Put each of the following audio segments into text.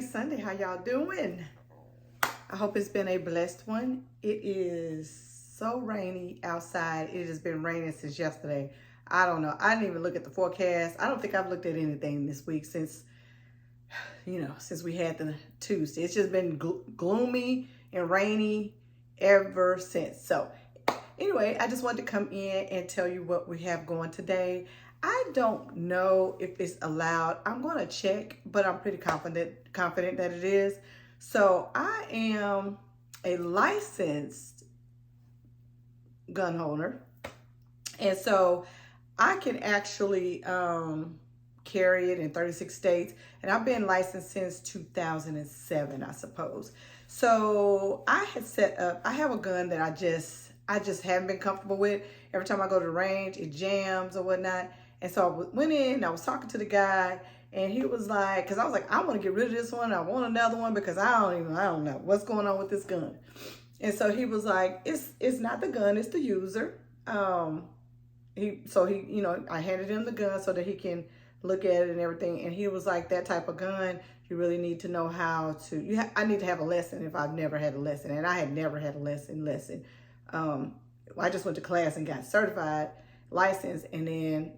Sunday. How y'all doing? I hope it's been a blessed one. It is so rainy outside. It has been raining since yesterday. I don't know. I didn't even look at the forecast. I don't think I've looked at anything this week since we had the Tuesday. It's just been gloomy and rainy ever since. So anyway, I just wanted to come in and tell you what we have going today. I don't know if it's allowed. I'm going to check, but I'm pretty confident that it is. So I am a licensed gun holder. And so I can actually carry it in 36 states. And I've been licensed since 2007, I suppose. So I had set up, I have a gun that I just haven't been comfortable with. Every time I go to the range, it jams or whatnot. And so I went in, I was talking to the guy, and he was like, because I was like, I want to get rid of this one. I want another one because I don't know what's going on with this gun. And so he was like, it's not the gun, it's the user. I handed him the gun so that he can look at it and everything. And he was like, that type of gun, you really need to know how to, I need to have a lesson if I've never had a lesson. And I had never had a lesson. I just went to class and got certified, licensed, and then,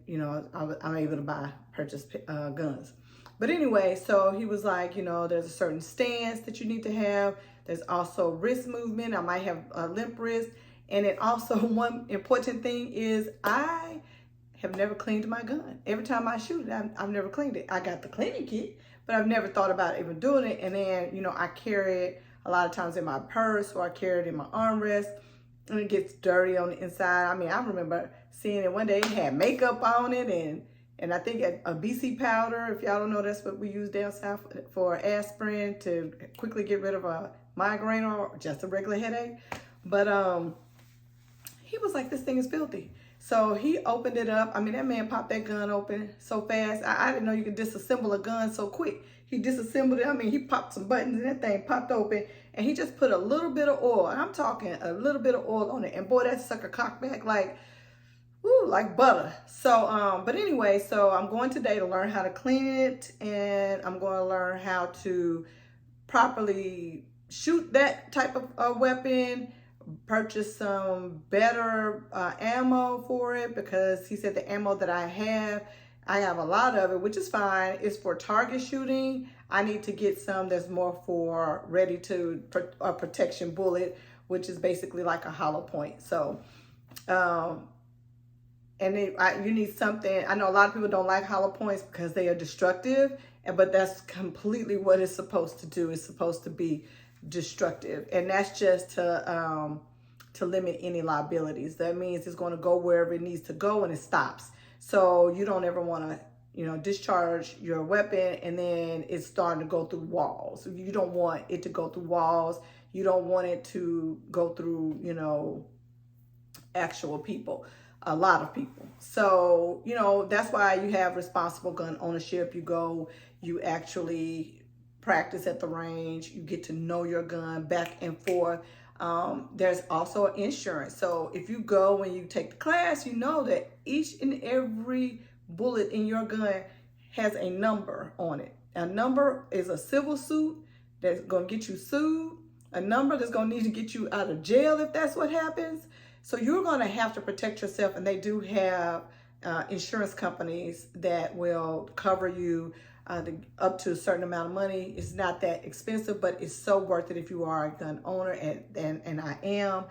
I'm able to purchase guns. But anyway, so he was like, there's a certain stance that you need to have. There's also wrist movement. I might have a limp wrist. And then also one important thing is I have never cleaned my gun. Every time I shoot it, I've never cleaned it. I got the cleaning kit, but I've never thought about even doing it. And then, I carry it a lot of times in my purse, or I carry it in my armrest, and it gets dirty on the inside. I mean, I remember seeing it one day, it had makeup on it, and I think a BC powder. If y'all don't know, that's what we use down south for aspirin to quickly get rid of a migraine or just a regular headache. But he was like, this thing is filthy. So he opened it up. I mean, that man popped that gun open so fast. I didn't know you could disassemble a gun so quick. He disassembled it. I mean, he popped some buttons and that thing popped open, and he just put a little bit of oil. And I'm talking a little bit of oil on it. And boy, that sucker cocked back like butter. So, but anyway, so I'm going today to learn how to clean it, and I'm going to learn how to properly shoot that type of weapon, purchase some better ammo for it, because he said the ammo that I have a lot of it, which is fine. It's for target shooting. I need to get some that's more for ready to protection bullet, which is basically like a hollow point. So, you need something. I know a lot of people don't like hollow points because they are destructive, but that's completely what it's supposed to do. It's supposed to be destructive, and that's just to limit any liabilities. That means it's going to go wherever it needs to go, and it stops. So you don't ever want to, discharge your weapon and then it's starting to go through walls. You don't want it to go through walls. You don't want it to go through, actual people, a lot of people. So, that's why you have responsible gun ownership. You actually practice at the range. You get to know your gun back and forth. There's also insurance. So if you go and you take the class, you know that each and every bullet in your gun has a number on it. A number is a civil suit that's going to get you sued. A number that's going to need to get you out of jail if that's what happens. So you're going to have to protect yourself, and they do have insurance companies that will cover you up to a certain amount of money. It's not that expensive, but it's so worth it if you are a gun owner, and I am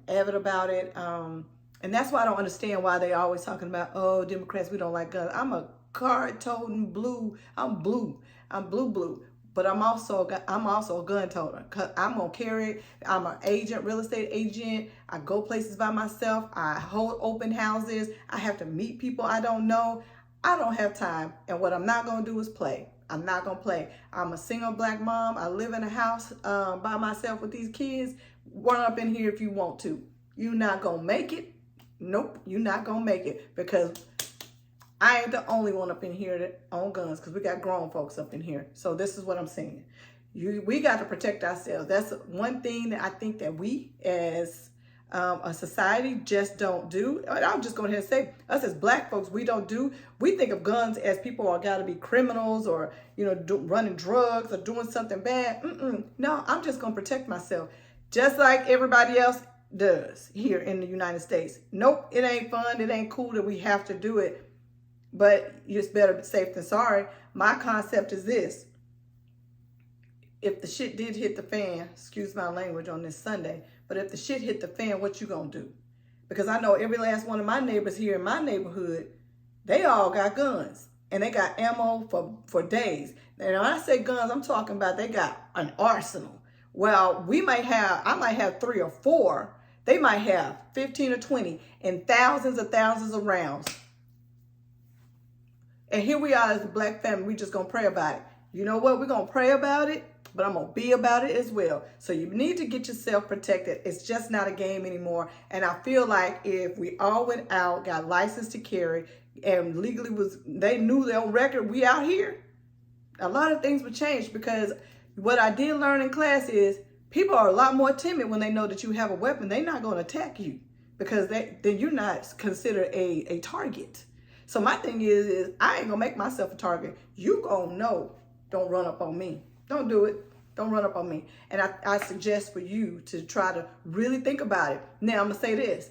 avid about it. And that's why I don't understand why they always talking about, oh, Democrats, we don't like guns. I'm a card-toting blue. I'm blue, but I'm also a gun toter. I'm gonna carry it. I'm an agent, real estate agent. I go places by myself. I hold open houses. I have to meet people I don't know. I don't have time, and what I'm not going to do is play. I'm not going to play. I'm a single black mom. I live in a house by myself with these kids. Run up in here if you want to. You're not going to make it. Nope, you're not going to make it, because I ain't the only one up in here that own guns, because we got grown folks up in here. So this is what I'm saying. We got to protect ourselves. That's one thing that I think that we as a society just don't do. I'm just going ahead and say, us as black folks, we don't do. We think of guns as people are got to be criminals or, running drugs or doing something bad. No, I'm just going to protect myself just like everybody else does here in the United States. Nope, it ain't fun. It ain't cool that we have to do it. But it's better safe than sorry. My concept is this. If the shit did hit the fan, excuse my language on this Sunday, but if the shit hit the fan, what you gonna do? Because I know every last one of my neighbors here in my neighborhood, they all got guns. And they got ammo for days. And when I say guns, I'm talking about they got an arsenal. Well, I might have 3 or 4. They might have 15 or 20 and thousands of rounds. And here we are as a black family, we just gonna pray about it. You know what? We're gonna pray about it, but I'm gonna be about it as well. So you need to get yourself protected. It's just not a game anymore. And I feel like if we all went out, got licensed to carry, and legally they knew their record, we out here, a lot of things would change. Because what I did learn in class is people are a lot more timid when they know that you have a weapon. They're not gonna attack you because then you're not considered a target. So my thing is I ain't gonna make myself a target. You gonna know, don't run up on me. Don't do it. Don't run up on me. And I suggest for you to try to really think about it. Now I'm gonna say this.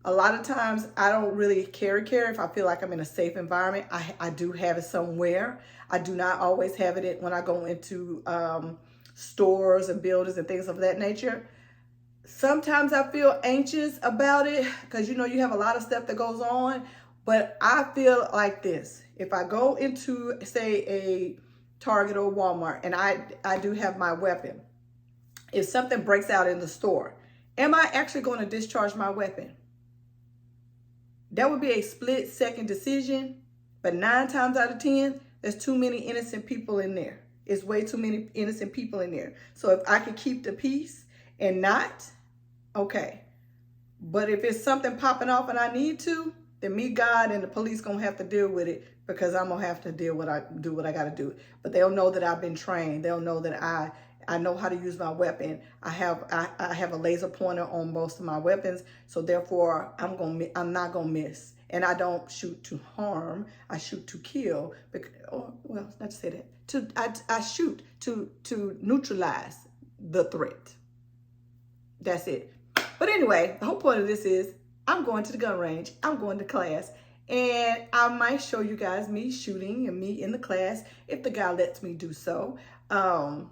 A lot of times I don't really carry if I feel like I'm in a safe environment. I do have it somewhere. I do not always have it when I go into stores and buildings and things of that nature. Sometimes I feel anxious about it because you have a lot of stuff that goes on. But I feel like this. If I go into, say, a Target or Walmart, and I do have my weapon, if something breaks out in the store, am I actually going to discharge my weapon? That would be a split-second decision, but 9 times out of 10, there's too many innocent people in there. It's way too many innocent people in there. So if I could keep the peace and not, okay. But if it's something popping off and I need to, then me, God, and the police gonna have to deal with it because I'm gonna have to do what I gotta do. But they'll know that I've been trained. They'll know that I know how to use my weapon. I have a laser pointer on most of my weapons, so therefore I'm not gonna miss. And I don't shoot to harm. I shoot to kill. Not to say that. I shoot to neutralize the threat. That's it. But anyway, the whole point of this is I'm going to the gun range. I'm going to class. And I might show you guys me shooting and me in the class if the guy lets me do so. And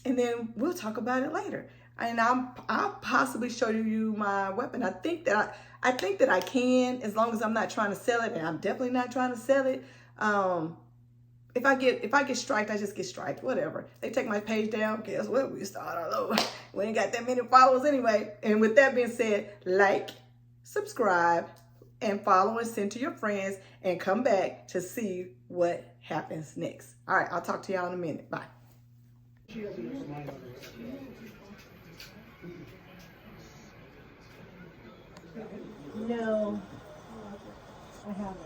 then we'll talk about it later. And I'll possibly show you my weapon. I think that I can, as long as I'm not trying to sell it, and I'm definitely not trying to sell it. If I get striked, I just get striked. Whatever. They take my page down. Guess what? We start all over. We ain't got that many followers anyway. And with that being said, like, subscribe, and follow and send to your friends, and come back to see what happens next. All right, I'll talk to y'all in a minute. Bye. No, I haven't.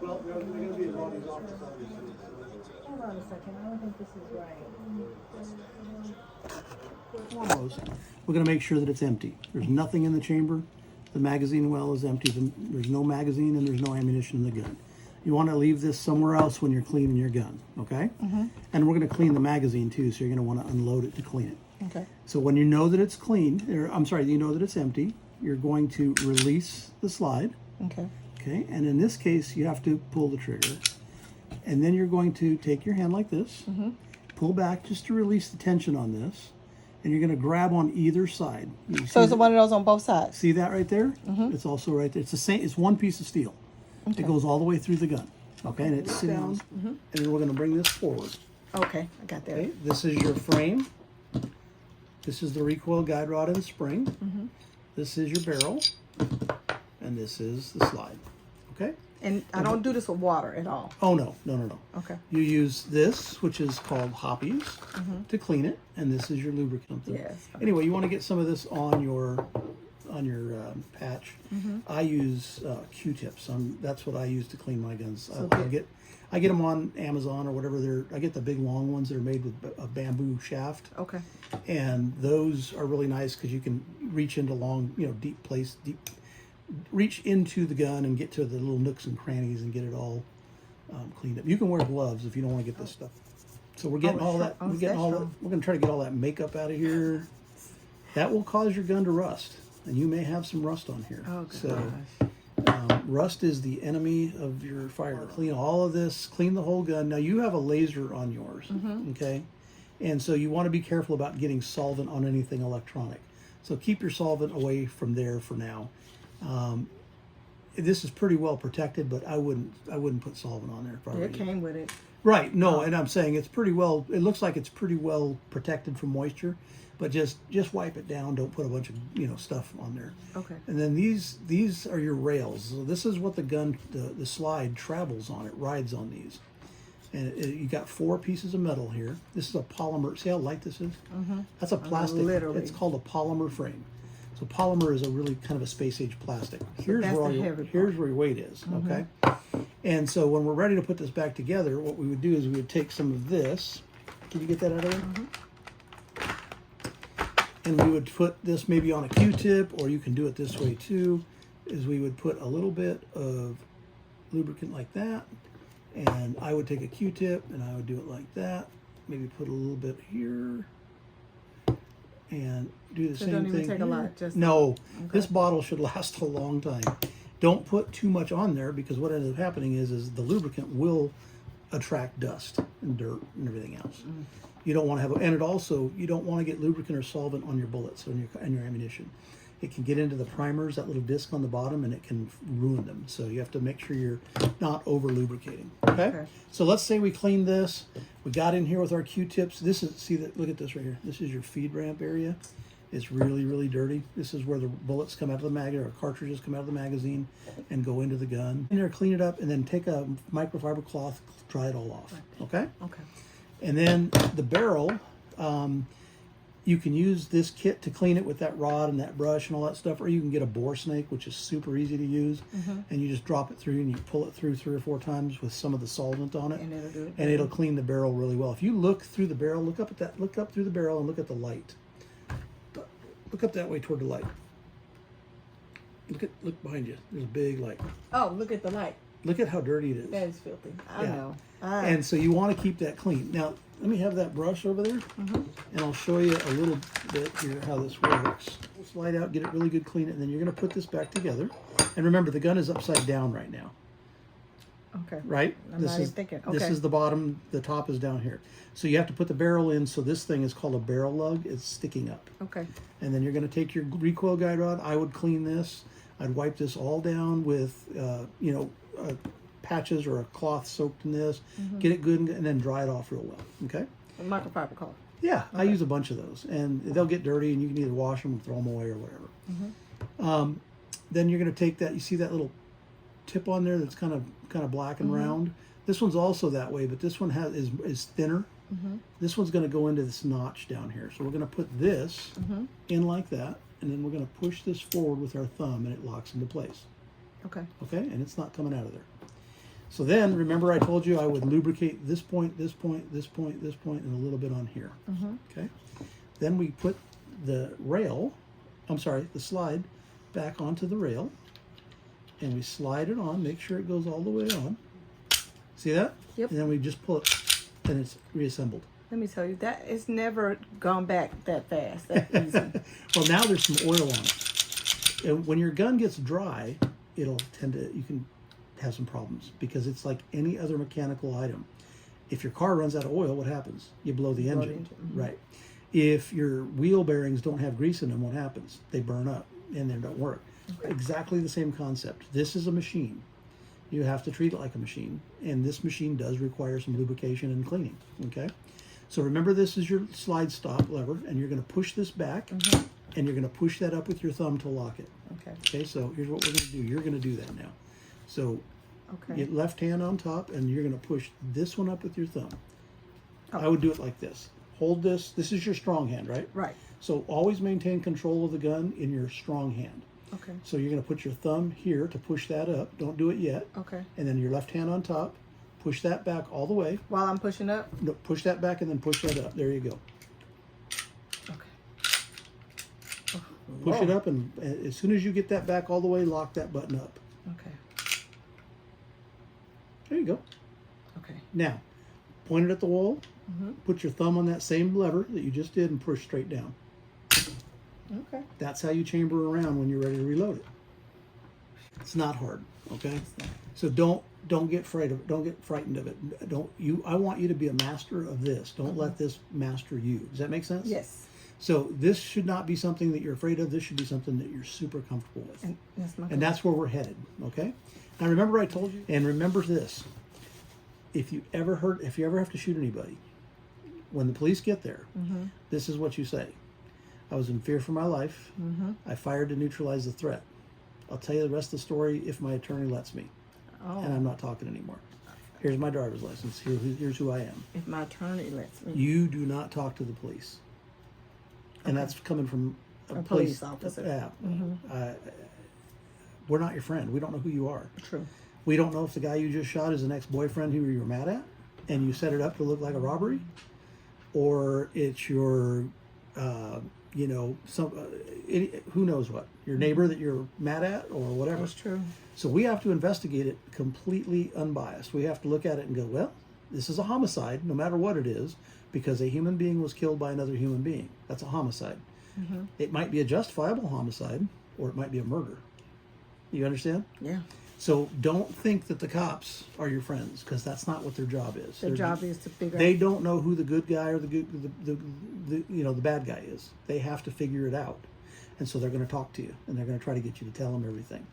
Well, they're going to be involved in office, obviously. Hold on a second. I don't think this is right. Almost. We're going to make sure that it's empty. There's nothing in the chamber. The magazine well is empty. There's no magazine and there's no ammunition in the gun. You want to leave this somewhere else when you're cleaning your gun, okay? Mm-hmm. And we're going to clean the magazine too, so you're going to want to unload it to clean it. Okay. So when you know that it's clean, you know that it's empty, you're going to release the slide. Okay. Okay, and in this case, you have to pull the trigger. And then you're going to take your hand like this, pull back just to release the tension on this, and you're going to grab on either side. So it's one of those on both sides? See that right there? It's also right there. It's the same. It's one piece of steel. Okay. It goes all the way through the gun. Okay, and it's sitting on. And then we're going to bring this forward. Okay, I got that. Okay, this is your frame. This is the recoil guide rod and spring. This is your barrel. And this is the slide. Okay? And I don't do this with water at all. Oh, no. Okay. You use this, which is called Hoppies, to clean it. And this is your lubricant. Yes. Anyway, you want to get some of this on your patch, I use Q-tips. That's what I use to clean my guns. So I get them on Amazon or whatever. I get the big long ones that are made with a bamboo shaft. Okay. And those are really nice because you can reach into long, reach into the gun and get to the little nooks and crannies and get it all cleaned up. You can wear gloves if you don't want to get this stuff. So we're getting all that. We're getting all that. We're going to try to get all that makeup out of here. That will cause your gun to rust, and you may have some rust on here. Oh, gosh. So rust is the enemy of your firearm. Clean all of this. Clean the whole gun. Now you have a laser on yours, okay? And so you want to be careful about getting solvent on anything electronic. So keep your solvent away from there for now. This is pretty well protected, but I wouldn't put solvent on there. If I were It you. came with it. Right. No, and I'm saying it's pretty well. It looks like it's pretty well protected from moisture, but just wipe it down. Don't put a bunch of stuff on there. Okay. And then these are your rails. So this is what the gun, the slide travels on. It rides on these. And you got 4 pieces of metal here. This is a polymer. See how light this is? That's a plastic. Literally. It's called a polymer frame. So polymer is a really kind of a space age plastic. Here's that's where the heavy here's where your weight is. Okay. And so when we're ready to put this back together, what we would do is we would take some of this. Can you get that out of there? And we would put this maybe on a Q-tip, or you can do it this way too. Is we would put a little bit of lubricant like that. And I would take a Q-tip and I would do it like that. Maybe put a little bit here. And do the So same don't thing even take a here. lot, just No, this bottle should last a long time. Don't put too much on there, because what ends up happening is the lubricant will attract dust and dirt and everything else. You don't want to have, and it also, you don't want to get lubricant or solvent on your bullets and your ammunition. It can get into the primers, that little disc on the bottom, and it can ruin them. So you have to make sure you're not over lubricating. Okay? So let's say we cleaned this. We got in here with our Q-tips. This is, look at this right here. This is your feed ramp area. It's really, really dirty. This is where the bullets come out of the magazine, or cartridges come out of the magazine and go into the gun. In there, clean it up, and then take a microfiber cloth, dry it all off. Okay? Okay. And then the barrel, you can use this kit to clean it with that rod and that brush and all that stuff, or you can get a bore snake, which is super easy to use, and you just drop it through and you pull it through 3 or 4 times with some of the solvent on it, And it'll do it. and it'll clean the barrel really well. If you look through the barrel, look up through the barrel and look at the light. Look up that way toward the light. Look behind you. There's a big light. Oh, look at the light. Look at how dirty it is. That is filthy. I Yeah. know. And so you want to keep that clean. Now, let me have that brush over there, and I'll show you a little bit here how this works. We'll slide out, get it really good, clean it, and then you're going to put this back together. And remember, the gun is upside down right now, Okay. right? I'm not even thinking. This Okay. is the bottom, the top is down here. So you have to put the barrel in, so this thing is called a barrel lug. It's sticking up. Okay. And then you're going to take your recoil guide rod. I would clean this. I'd wipe this all down with, patches or a cloth soaked in this. Get it good, and then dry it off real well. Okay? Microfiber cloth. Yeah, I use a bunch of those, and they'll get dirty, and you can either wash them or throw them away or whatever. Then you're going to take that. You see that little tip on there that's kind of black and round. This one's also that way, but this one is thinner. This one's going to go into this notch down here. So we're going to put this in like that, and then we're going to push this forward with our thumb, and it locks into place. Okay. Okay, and it's not coming out of there. So then, remember I told you I would lubricate this point, this point, this point, this point, and a little bit on here. Okay. Then we put the slide back onto the rail, and we slide it on, make sure it goes all the way on. See that? Yep. And then we just pull it, and it's reassembled. Let me tell you, that it's never gone back that fast, that easy. Well, now there's some oil on it. And when your gun gets dry, you can have some problems, because it's like any other mechanical item. If your car runs out of oil, what happens? You blow the engine. Right. If your wheel bearings don't have grease in them, what happens? They burn up and they don't work. Exactly the same concept. This is a machine. You have to treat it like a machine, and this machine does require some lubrication and cleaning. Okay, so remember, this is your slide stop lever, and you're going to push this back, and you're going to push that up with your thumb to lock it. Okay, so here's what we're going to do. You're going to do that now. So get left hand on top, and you're going to push this one up with your thumb. I would do it like this. Hold this. This is your strong hand, right? Right. So always maintain control of the gun in your strong hand. Okay. So you're going to put your thumb here to push that up. Don't do it yet. Okay. And then your left hand on top. Push that back all the way. While I'm pushing up? No, push that back and then push that up. There you go. Okay. Push it up, and as soon as you get that back all the way, lock that button up. Okay. There you go. Okay. Now, point it at the wall. Put your thumb on that same lever that you just did and push straight down. Okay. That's how you chamber around when you're ready to reload it. It's not hard, okay? So don't get afraid of it. Don't get frightened of it. I want you to be a master of this. Don't let this master you. Does that make sense? Yes. So this should not be something that you're afraid of. This should be something that you're super comfortable with. And that's where we're headed, okay? Now remember I told you, and remember this. If you ever have to shoot anybody, when the police get there, this is what you say. I was in fear for my life. I fired to neutralize the threat. I'll tell you the rest of the story if my attorney lets me. Oh. And I'm not talking anymore. Here's my driver's license. Here's who I am. If my attorney lets me. You do not talk to the police. And that's coming from A police officer. Yeah. We're not your friend. We don't know who you are. True. We don't know if the guy you just shot is an ex-boyfriend who you were mad at and you set it up to look like a robbery, or it's your, who knows what, your neighbor that you're mad at or whatever. That's true. So we have to investigate it completely unbiased. We have to look at it and go, well, this is a homicide, no matter what it is, because a human being was killed by another human being. That's a homicide. It might be a justifiable homicide, or it might be a murder. You understand? Yeah. So don't think that the cops are your friends, because that's not what their job is. Their job is to figure They out. don't know who the good guy or the bad guy is. They have to figure it out, and so they're going to talk to you and they're going to try to get you to tell them everything.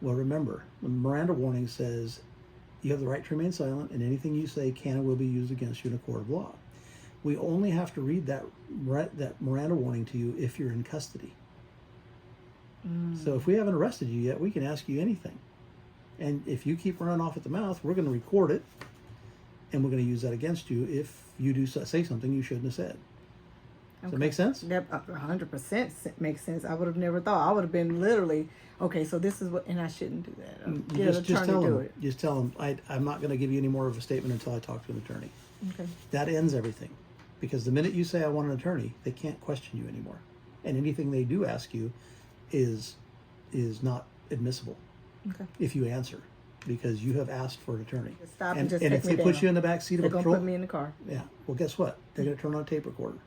Well, remember, the Miranda warning says you have the right to remain silent, and anything you say can and will be used against you in a court of law. We only have to read that Miranda warning to you if you're in custody. So if we haven't arrested you yet, we can ask you anything. And if you keep running off at the mouth, we're going to record it, and we're going to use that against you if you do say something you shouldn't have said. Does that make sense? That 100% makes sense. I would have never thought. I would have been literally, okay, so this is what, and I shouldn't do that. Get an attorney to do it. Just tell them, I'm not going to give you any more of a statement until I talk to an attorney. Okay. That ends everything. Because the minute you say I want an attorney, they can't question you anymore. And anything they do ask you is not admissible Okay. if you answer, because you have asked for an attorney. Just stop and just and take if me they put down. you in the back seat of They're a going to patrol, put me in the car. yeah, well, guess what? They're going to turn on a tape recorder.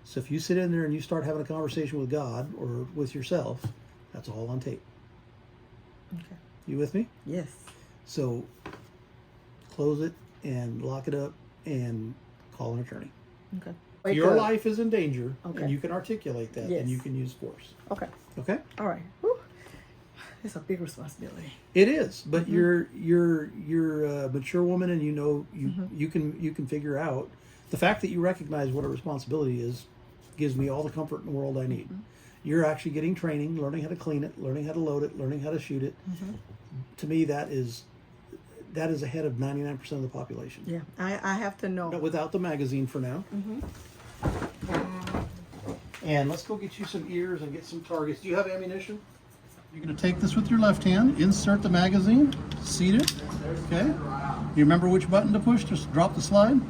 So if you sit in there and you start having a conversation with God or with yourself, that's all on tape. Okay. You with me? Yes. So close it and lock it up and call an attorney. Okay. If your life is in danger, Okay. and you can articulate that, Yes. and you can use force. Okay. Okay? All right. Whew. It's a big responsibility. It is, but you're a mature woman, and you can figure out the fact that you recognize what a responsibility is. Gives me all the comfort in the world I need. You're actually getting training, learning how to clean it, learning how to load it, learning how to shoot it. To me, that is ahead of 99% of the population. Yeah. I have to know. Without the magazine for now. And let's go get you some ears and get some targets. Do you have ammunition? You're going to take this with your left hand, insert the magazine, seat it. Okay. You remember which button to push? Just drop the slide.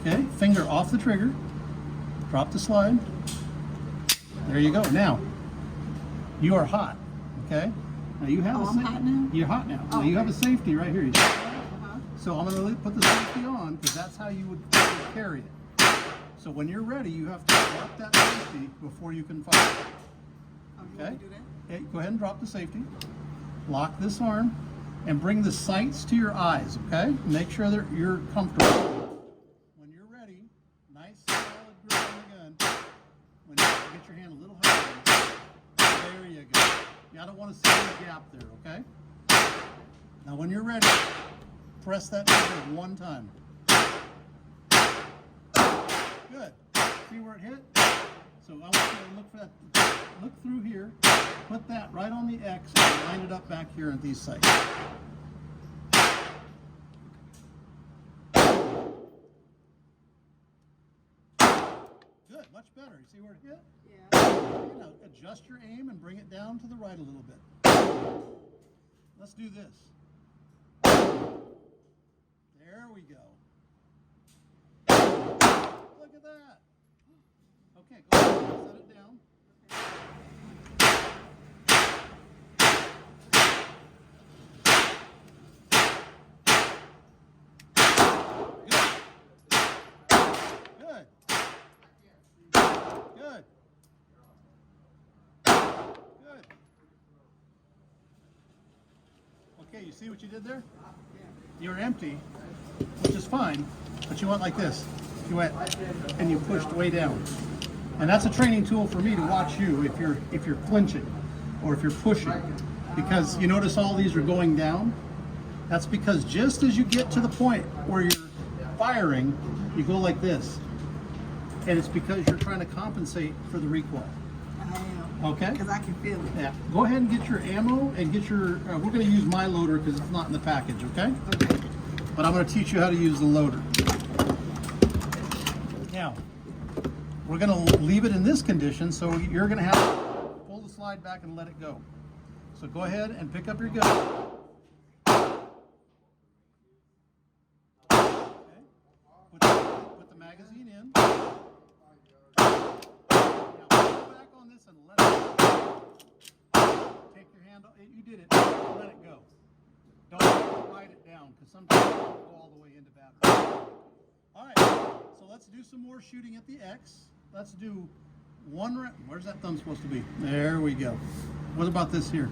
Okay. Finger off the trigger. Drop the slide. There you go. Now, you are hot. Okay. Now you have I'm hot now? You're hot now. Now you have a safety right here. You see that? So I'm going to put the safety on because that's how you would carry it. So when you're ready, you have to drop that safety before you can fire. Okay? Okay, go ahead and drop the safety. Lock this arm and bring the sights to your eyes, okay? Make sure that you're comfortable. When you're ready, nice solid grip on the gun. When you get your hand a little higher, there you go. I don't want to see any gap there, okay? Now when you're ready, press that trigger one time. Good. See where it hit? So I want you to look for that. Look through here. Put that right on the X and line it up back here at these sights. Good. much better. You see where it hit? Yeah. Now adjust your aim and bring it down to the right a little bit. Let's do this. There we go. Look at that. Okay, go ahead, set it down. Good. Good. Good. Okay, you see what you did there? You're empty, which is fine, but you went like this. You went and you pushed way down. And that's a training tool for me to watch you if you're flinching or if you're pushing. Because you notice all these are going down. That's because just as you get to the point where you're firing, you go like this. And it's because you're trying to compensate for the recoil. I am. Okay? Because I can feel it. Yeah. Go ahead and get your ammo and get your, we're going to use my loader because it's not in the package, okay? Okay. But I'm going to teach you how to use the loader. Now, we're going to leave it in this condition, so you're going to have to pull the slide back and let it go. So go ahead and pick up your gun. Okay. Put the magazine in. Now, pull back on this and let it go. Take your hand off. You did it. Let it go. Don't ride it down, because sometimes it won't go all the way into battery. All right, so let's do some more shooting at the X. Let's do one round. Where's that thumb supposed to be? There we go. What about this here?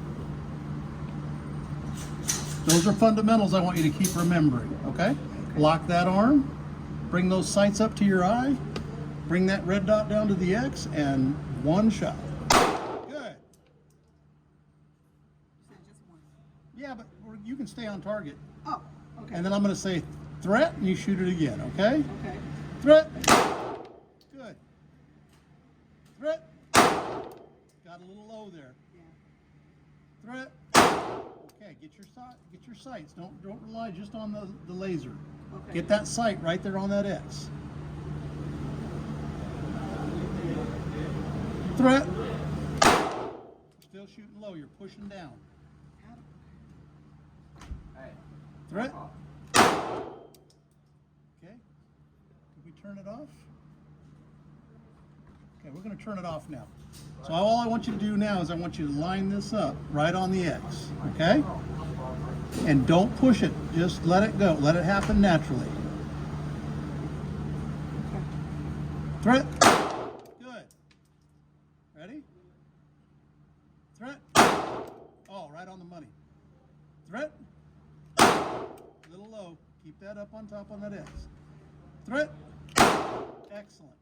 Those are fundamentals I want you to keep remembering, okay? Lock that arm, bring those sights up to your eye, bring that red dot down to the X, and one shot. Good. Just one. Yeah, but you can stay on target. Oh, okay. And then I'm going to say threat, and you shoot it again, okay? Okay. Threat. Good. Threat. Got a little low there. Yeah. Threat. Okay, get your sights. Don't rely just on the laser. Okay. Get that sight right there on that X. Threat. Still shooting low. You're pushing down. Threat. Okay. Did we turn it off? Okay, we're going to turn it off now. So all I want you to do now is I want you to line this up right on the X, okay? And don't push it. Just let it go. Let it happen naturally. Threat. Good. Ready? Threat. Oh, right on the money. Threat. A little low. Keep that up on top on that X. Threat. Excellent.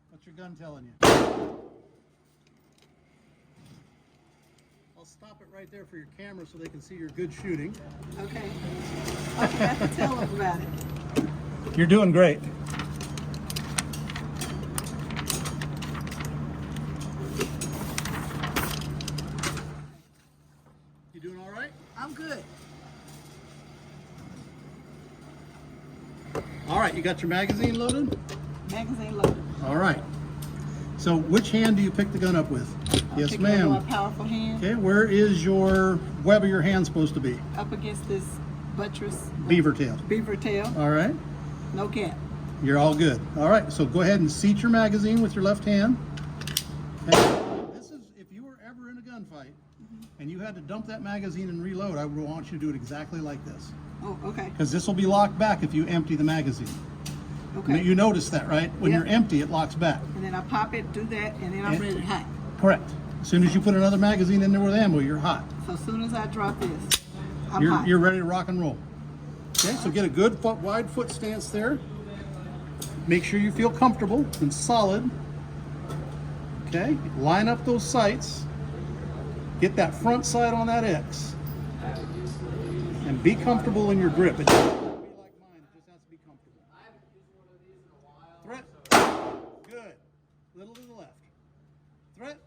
What's your gun telling you? I'll stop it right there for your camera so they can see your good shooting. Okay. I forgot to tell them about it. You're doing great. You doing all right? I'm good. All right, you got your magazine loaded? Magazine loaded. All right. So which hand do you pick the gun up with? Yes, Picking up a more ma'am. powerful hand. Okay, where is your web of your hand supposed to be? Up against this buttress. Beaver tail. Beaver tail. All right. No gap. You're all good. All right, so go ahead and seat your magazine with your left hand. Okay. This is, if you were ever in a gunfight and you had to dump that magazine and reload, I would want you to do it exactly like this. Oh, okay. Because this will be locked back if you empty the magazine. Okay. You notice that, right? When Yep. you're empty, it locks back. And then I pop it, do that, and then I'm ready to hot. Correct. As soon as you put another magazine in there with ammo, you're hot. So as soon as I drop this, I'm hot. You're ready to rock and roll. Okay, so get a good wide foot stance there. Make sure you feel comfortable and solid. Okay, line up those sights. Get that front sight on that X. And be comfortable in your grip. It doesn't have to be like mine, it just has to be comfortable. Threat. Good. Little to the left. Threat.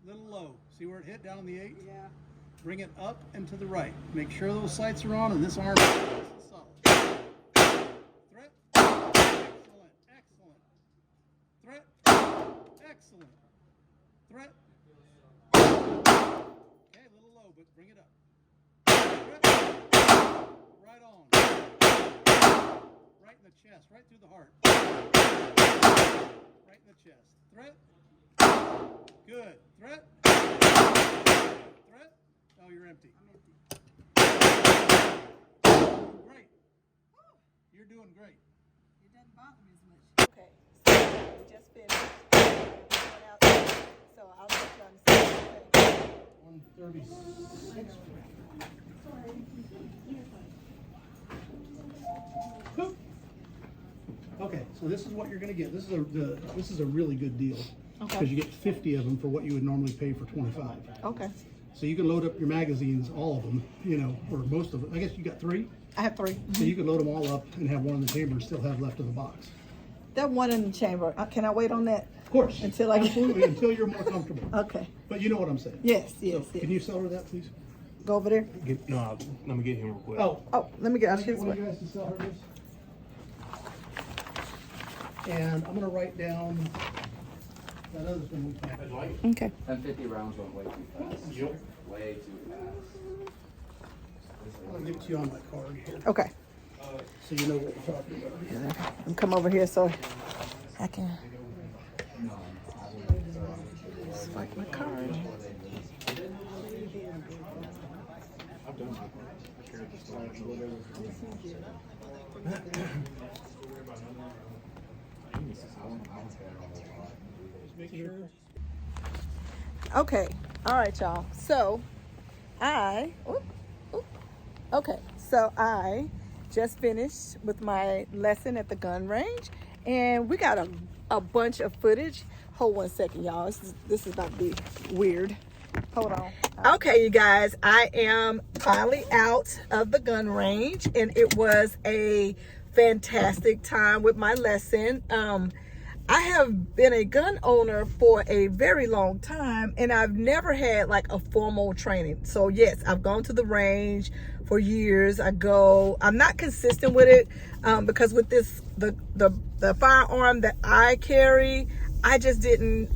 Little low. See where it hit down on the 8? Yeah. Bring it up and to the right. Make sure those sights are on and this arm is solid. Threat. Excellent. Excellent. Threat. Excellent. Threat. Okay, a little low, but bring it up. Threat. Right on. Right in the chest, right through the heart. Right in the chest. Threat. Good. Threat. Threat. Oh, you're empty. Great. You're doing great. It doesn't bother me as much. Okay, so we just finished. So I'll let you understand. 136. Okay, so this is what you're going to get. This is a really good deal because you get 50 of them for what you would normally pay for 25. Okay. So you can load up your magazines, all of them, you know, or most of them. I guess you got 3. I have 3. So you can load them all up and have one in the chamber and still have left in the box. That one in the chamber. Can I wait on that? Of course. Until I get- Absolutely, until you're more comfortable. Okay. But you know what I'm saying. Yes, yes, So, yes. can you sell her that, please? Go over there. No, let me get him real quick. Oh, Oh, let me get out can I get his one of you way. guys to sell her this? And I'm gonna write down that other thing we packed. Okay. 1050 rounds went way too fast. Yep. Way too fast. I'll give it to you on my card here, Okay. so you know what we're talking about. I'm come over here so I can swipe my card. Okay. All right, y'all. So I just finished with my lesson at the gun range, and we got a bunch of footage. Hold 1 second, y'all. This is about to be weird. Hold on. Okay, you guys, I am finally out of the gun range, and it was a fantastic time with my lesson. I have been a gun owner for a very long time, and I've never had like a formal training. So yes, I've gone to the range for years. I'm not consistent with it because with the firearm that I carry, I just didn't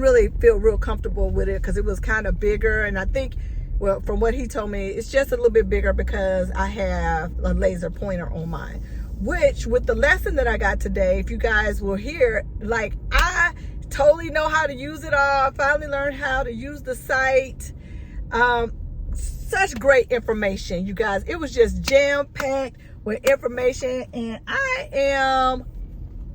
really feel real comfortable with it because it was kind of bigger. And I think, well, from what he told me, it's just a little bit bigger because I have a laser pointer on mine. Which, with the lesson that I got today, if you guys will hear, like, I totally know how to use it all. I finally learned how to use the sight. Such great information, you guys. It was just jam-packed with information, and I am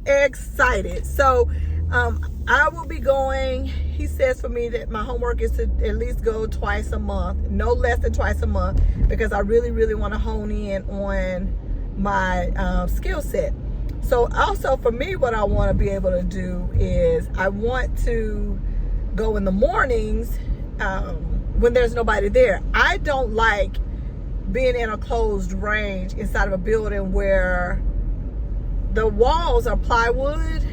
excited. So, I will be going. He says for me that my homework is to at least go twice a month, no less than twice a month, because I really, really want to hone in on my skill set. So also for me, what I want to be able to do is I want to go in the mornings when there's nobody there. I don't like being in a closed range inside of a building where the walls are plywood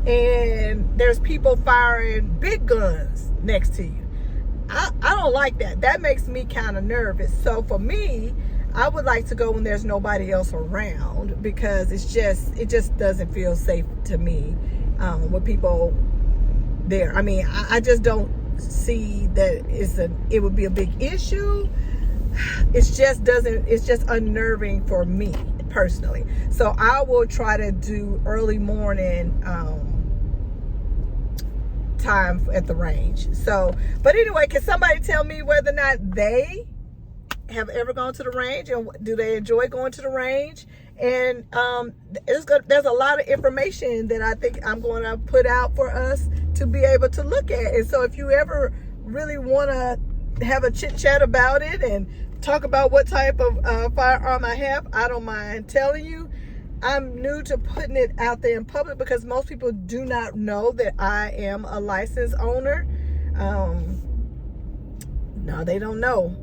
and there's people firing big guns next to you. I don't like that. That makes me kind of nervous. So for me, I would like to go when there's nobody else around, because it just doesn't feel safe to me with people there. I mean, I just don't see that it would be a big issue. It's just unnerving for me personally. So I will try to do early morning time at the range. So, but anyway, can somebody tell me whether or not they have ever gone to the range, and do they enjoy going to the range? And there's a lot of information that I think I'm going to put out for us to be able to look at. And so if you ever really want to have a chit chat about it and talk about what type of firearm I have, I don't mind telling you. I'm new to putting it out there in public because most people do not know that I am a licensed owner. No, they don't know,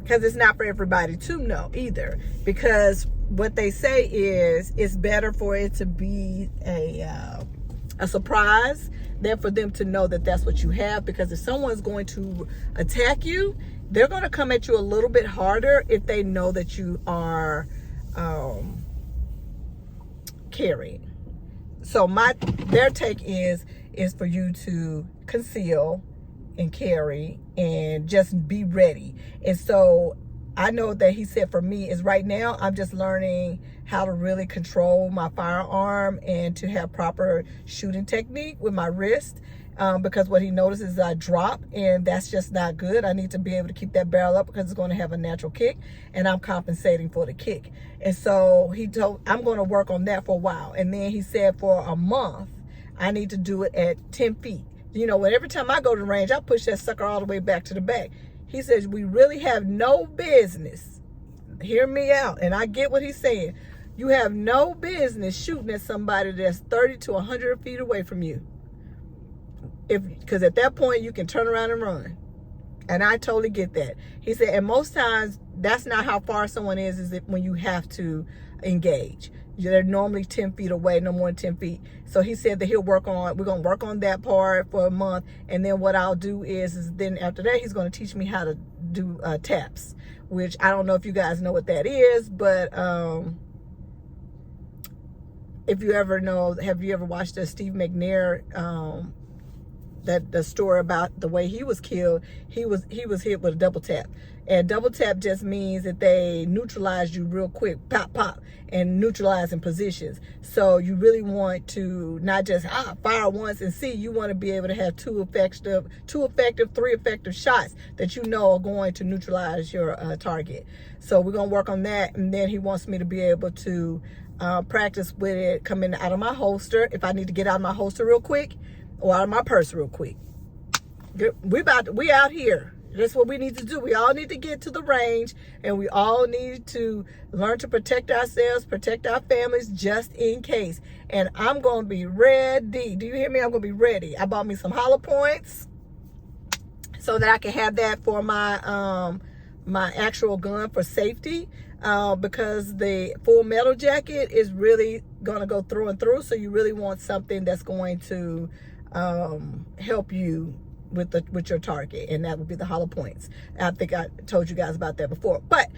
because it's not for everybody to know either. Because what they say is it's better for it to be a surprise than for them to know that that's what you have. Because if someone's going to attack you, they're going to come at you a little bit harder if they know that you are carrying. So their take is for you to conceal and carry and just be ready. And so I know that he said for me is right now I'm just learning how to really control my firearm and to have proper shooting technique with my wrist, because what he notices is I drop, and that's just not good. I need to be able to keep that barrel up because it's going to have a natural kick, and I'm compensating for the kick. And so he told I'm going to work on that for a while, and then he said for a month I need to do it at 10 feet. You know, every time I go to the range, I push that sucker all the way back to the back. He says, we really have no business, hear me out, and I get what he's saying. You have no business shooting at somebody that's 30 to 100 feet away from you. Because at that point, you can turn around and run. And I totally get that. He said, and most times, that's not how far someone is it when you have to engage. They're normally 10 feet away, no more than 10 feet. So he said that we're going to work on that part for a month. And then what I'll do is then after that, he's going to teach me how to do taps, which I don't know if you guys know what that is, but if you ever know, have you ever watched the Steve McNair, the story about the way he was killed? He was hit with a double tap. And double tap just means that they neutralize you real quick, pop, pop, and neutralize in positions. So you really want to not just fire once and see. You want to be able to have three effective shots that you know are going to neutralize your target. So we're going to work on that. And then he wants me to be able to practice with it coming out of my holster. If I need to get out of my holster real quick or out of my purse real quick. We out here. That's what we need to do. We all need to get to the range, and we all need to learn to protect ourselves, protect our families, just in case. And I'm going to be ready. Do you hear me? I'm going to be ready. I bought me some hollow points so that I can have that for my my actual gun for safety, because the full metal jacket is really going to go through and through. So you really want something that's going to help you with your target, and that would be the hollow points. I think I told you guys about that before, but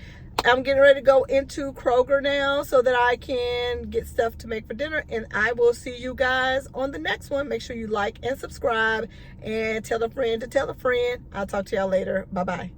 I'm getting ready to go into Kroger now so that I can get stuff to make for dinner, and I will see you guys on the next one. Make sure you like and subscribe and tell a friend to tell a friend. I'll talk to y'all later. Bye bye.